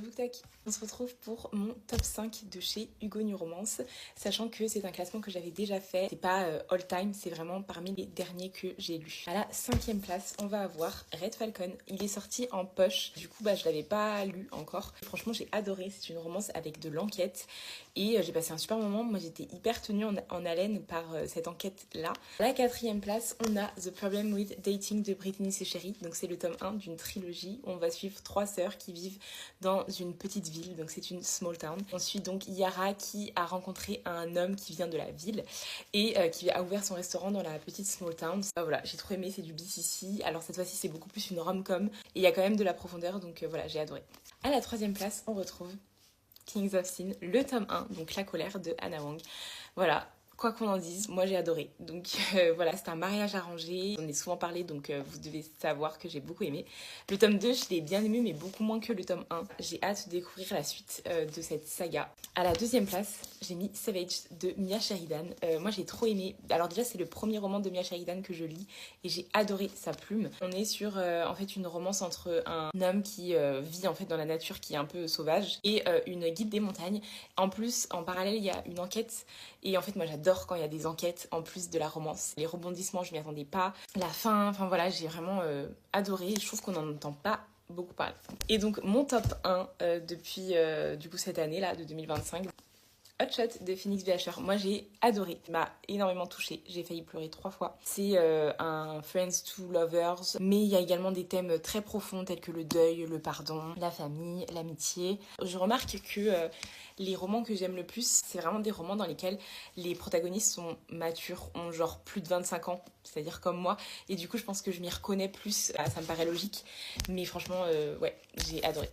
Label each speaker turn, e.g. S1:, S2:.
S1: Booktalk. On se retrouve pour mon top 5 de chez Hugo New Romance, sachant que c'est un classement que j'avais déjà fait. C'est pas all time, c'est vraiment parmi les derniers que j'ai lus. À la 5e place, on va avoir Red Falcon. Il est sorti en poche, du coup je l'avais pas lu encore. Franchement j'ai adoré, c'est une romance avec de l'enquête et j'ai passé un super moment. Moi j'étais hyper tenue en haleine par cette enquête là. À la 4e place, on a The Problem with Dating de Brittany Sechéry. Donc c'est le tome 1 d'une trilogie où on va suivre 3 sœurs qui vivent dans une petite ville, donc c'est une small town. On suit donc Yara qui a rencontré un homme qui vient de la ville et qui a ouvert son restaurant dans la petite small town. Voilà, j'ai trop aimé, c'est du BCC. Alors cette fois-ci c'est beaucoup plus une rom-com et il y a quand même de la profondeur, donc voilà, j'ai adoré. À la 3e place, on retrouve Kings of Sin, le tome 1, donc La colère de Hannah Wang. Voilà. Quoi qu'on en dise, moi j'ai adoré. Donc voilà, c'est un mariage arrangé. On en est souvent parlé, donc vous devez savoir que j'ai beaucoup aimé. Le tome 2, je l'ai bien aimé, mais beaucoup moins que le tome 1. J'ai hâte de découvrir la suite de cette saga. À la 2e place, j'ai mis Savage de Mia Sheridan. Moi j'ai trop aimé. Alors déjà, c'est le premier roman de Mia Sheridan que je lis et j'ai adoré sa plume. On est sur en fait une romance entre un homme qui vit en fait dans la nature, qui est un peu sauvage, et une guide des montagnes. En plus, en parallèle, il y a une enquête. Et en fait, moi j'adore quand il y a des enquêtes en plus de la romance. Les rebondissements, je m'y attendais pas. La fin, enfin voilà, j'ai vraiment adoré. Je trouve qu'on n'en entend pas beaucoup parler. Et donc mon top 1 depuis du coup cette année là, de 2025. Hot Shot de Phoenix Blasher. Moi j'ai adoré, il m'a énormément touchée, j'ai failli pleurer 3 fois. C'est un Friends to Lovers, mais il y a également des thèmes très profonds tels que le deuil, le pardon, la famille, l'amitié. Je remarque que les romans que j'aime le plus, c'est vraiment des romans dans lesquels les protagonistes sont matures, ont genre plus de 25 ans, c'est-à-dire comme moi, et du coup je pense que je m'y reconnais plus, ça me paraît logique, mais franchement ouais, j'ai adoré.